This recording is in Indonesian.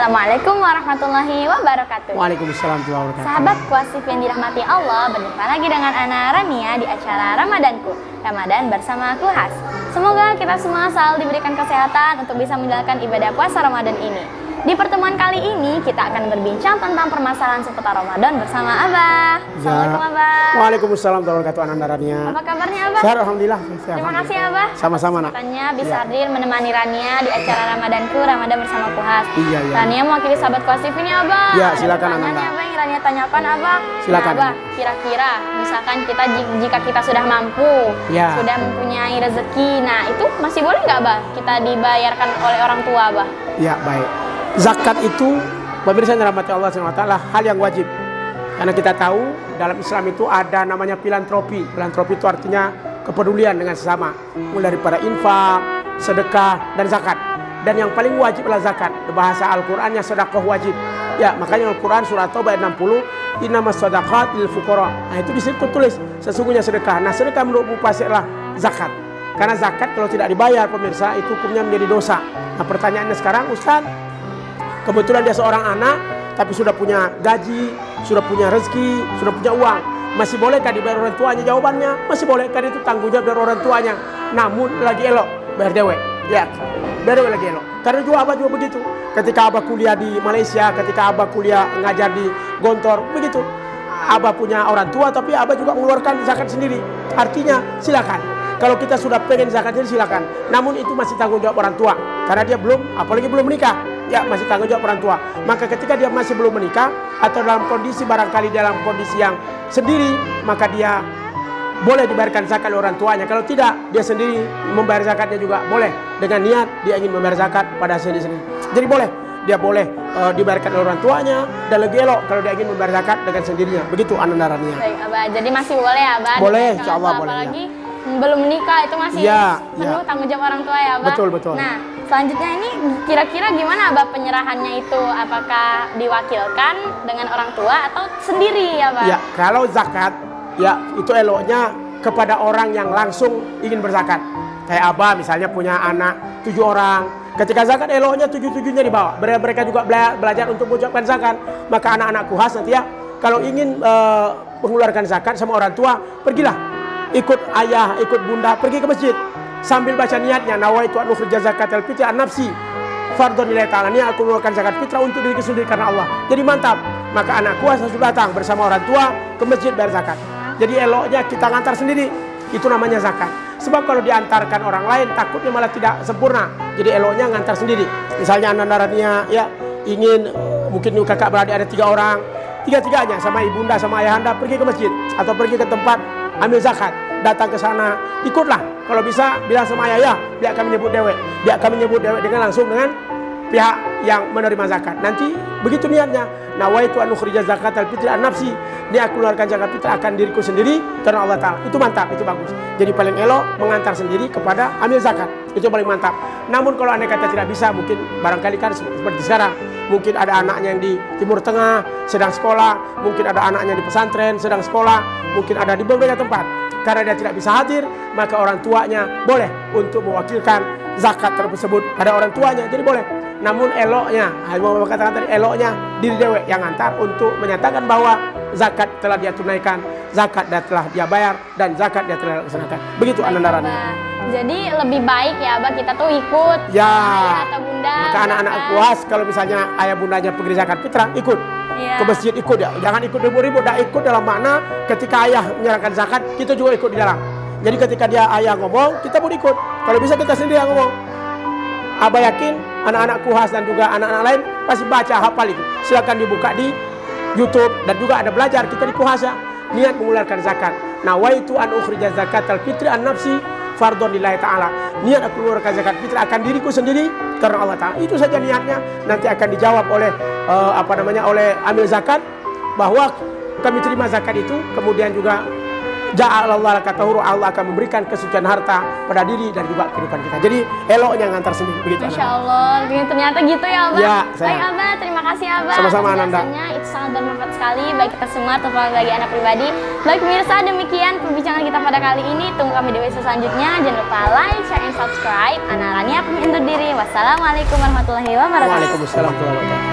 Assalamualaikum warahmatullahi wabarakatuh. Waalaikumsalam warahmatullahi wabarakatuh. Sahabat Kuasif yang dirahmati Allah, berjumpa lagi dengan Ana Rania di acara Ramadanku, Ramadan bersama Kuhas. Semoga kita semua selalu diberikan kesehatan untuk bisa menjalankan ibadah puasa Ramadan ini. Di pertemuan kali ini kita akan berbincang tentang permasalahan seputar Ramadan bersama Abah. Assalamualaikum Abah. Waalaikumsalam warahmatullahi wabarakatuh. Ana Rania. Apa kabarnya Abah? Sehat alhamdulillah. Terima kasih Abah. Sama-sama nak. Katanya bisa hadir menemani Rania di acara Ramadanku, Ramadan bersama Kuhas. Iya. Rania mewakili sahabat Kuasif ini Abah. Ya, silakan Ada Ananda. Abah yang Rania tanyakan Abah. Silakan. Nah, Abah, kira-kira misalkan jika kita sudah mampu, Ya. sudah mempunyai rezeki, nah itu masih boleh nggak Abah kita dibayarkan oleh orang tua Abah? Ya, baik. Zakat itu pemirsa yang dirahmati Allah SWT hal yang wajib. Karena kita tahu dalam Islam itu ada namanya filantropi. Filantropi itu artinya kepedulian dengan sesama. Mulai daripada infak, sedekah, dan zakat. Dan yang paling wajib adalah zakat. Bahasa Al-Qur'annya sedekah wajib. Ya, makanya Al-Qur'an surah Taubah ayat 60, innamas shadaqat lil fuqara. Nah, itu disitu tulis sesungguhnya sedekah. Nah, sedekah menurut pasti adalah zakat. Karena zakat kalau tidak dibayar pemirsa itu hukumnya menjadi dosa. Nah, pertanyaannya sekarang, Ustaz, kebetulan dia seorang anak, tapi sudah punya gaji, sudah punya rezeki, sudah punya uang. Masih bolehkah dibayar orang tuanya? Jawabannya, masih boleh, karena itu tanggung jawab dari orang tuanya. Namun lagi elok, bayar dewek. Ya, bayar dewek lagi elok. Karena juga Abah juga begitu. Ketika Abah kuliah di Malaysia, ketika Abah kuliah ngajar di Gontor, begitu. Abah punya orang tua, tapi Abah juga mengeluarkan zakat sendiri. Artinya, silakan. Kalau kita sudah pengen zakat sendiri, silakan. Namun itu masih tanggung jawab orang tua. Karena dia belum, apalagi belum menikah. Ya, masih tanggung jawab orang tua. Maka ketika dia masih belum menikah atau dalam kondisi barangkali dalam kondisi yang sendiri, maka dia boleh dibayarkan zakat oleh orang tuanya. Kalau tidak, dia sendiri membayar zakatnya juga boleh dengan niat dia ingin membayar zakat pada sendiri. Jadi boleh, dia boleh dibayarkan oleh orang tuanya dan lebih elok kalau dia ingin membayar zakat dengan sendirinya. Begitu Ananda Rania. Baik Abah, jadi masih boleh Abah. Boleh, insyaallah boleh. Apalagi belum menikah itu masih penuh tanggung jawab orang tua ya Abah. Betul. Nah, selanjutnya ini kira-kira gimana Abah penyerahannya itu? Apakah diwakilkan dengan orang tua atau sendiri ya Abah? Ya, kalau zakat ya itu eloknya kepada orang yang langsung ingin berzakat. Kayak Abah misalnya punya anak 7 orang. Ketika zakat eloknya 7-7-nya dibawa. Mereka juga belajar untuk mengucapkan zakat. Maka anak-anak Kuhas nanti ya kalau ingin mengeluarkan zakat sama orang tua, pergilah ikut ayah, ikut bunda, pergi ke masjid sambil baca niatnya, nawaitu an ukhrija zakatal fitri an nafsi fardhon lillahi ta'ala. Ini aku mengeluarkan zakat fitrah untuk diriku sendiri karena Allah. Jadi mantap. Maka anak Kuhas harus datang bersama orang tua ke masjid bayar zakat. Jadi eloknya kita ngantar sendiri. Itu namanya zakat. Sebab kalau diantarkan orang lain takutnya malah tidak sempurna. Jadi eloknya ngantar sendiri. Misalnya Ananda Rania ya ingin mungkin kakak beradik ada 3 orang, tiga-tiganya sama ibunda sama ayahanda pergi ke masjid atau pergi ke tempat ambil zakat, datang ke sana, ikutlah. Kalau bisa bilang sama ayah, dia akan menyebut dewek. Dia akan menyebut dewek dengan langsung dengan pihak yang menerima zakat. Nanti begitu niatnya, nawaitu an ukhrija zakatal fitri an nafsi. Dia keluarkan zakat fitrah akan diriku sendiri karena Allah Ta'ala. Itu mantap, itu bagus. Jadi paling elok mengantar sendiri kepada ambil zakat. Itu paling mantap. Namun kalau andai kata tidak bisa, mungkin barangkali kan seperti sekarang. Mungkin ada anaknya yang di Timur Tengah sedang sekolah, mungkin ada anaknya di pesantren sedang sekolah, mungkin ada di beberapa tempat. Karena dia tidak bisa hadir, maka orang tuanya boleh untuk mewakilkan zakat tersebut pada orang tuanya. Jadi boleh. Namun eloknya, mau katakan tadi eloknya diri dewek yang antar untuk menyatakan bahwa zakat telah dia tunaikan, zakat telah dia bayar, dan zakat dia telah laksanakan. Begitu Ananda Rania. Jadi lebih baik ya Abah kita tuh ikut ayah atau bunda. Maka anak-anak Kuhas kalau misalnya ayah bundanya pergi zakat fitrah ikut. Ke masjid ikut ya. Jangan ikut ribut-ribut, dah ikut dalam makna ketika ayah menyerahkan zakat, kita juga ikut di dalam. Jadi ketika dia ayah ngomong, kita pun ikut. Kalau bisa kita sendiri yang ngomong. Abah yakin anak-anak Kuhas dan juga anak-anak lain pasti baca hafal itu. Silakan dibuka di YouTube dan juga ada belajar kita di Kuhas ya. Niat mengeluarkan zakat. Nawaitu an ukhrija zakatal fitri an nafsi fardhon lillahi ta'ala. Niat aku mengeluarkan zakat fitrah akan diriku sendiri karena Allah Ta'ala. Itu saja niatnya. Nanti akan dijawab oleh oleh amil zakat bahwa kami terima zakat itu, kemudian juga ja'alallah laka tahuru, Allah akan memberikan kesucian harta pada diri dan juga kehidupan kita. Jadi eloknya ngantar sendiri begitu. Masya Allah, ternyata gitu ya Abah. Ya, baik Abah, terima kasih Abah. Sama-sama Ananda. Itu sangat bermanfaat sekali bagi kita semua, terutama bagi anak pribadi. Baik pemirsa, demikian perbincangan kita pada kali ini. Tunggu kami di episode selanjutnya. Jangan lupa like, share, and subscribe. Ana Rania pamit undur diri. Wassalamualaikum warahmatullahi wabarakatuh. Waalaikumsalam warahmatullahi wabarakatuh.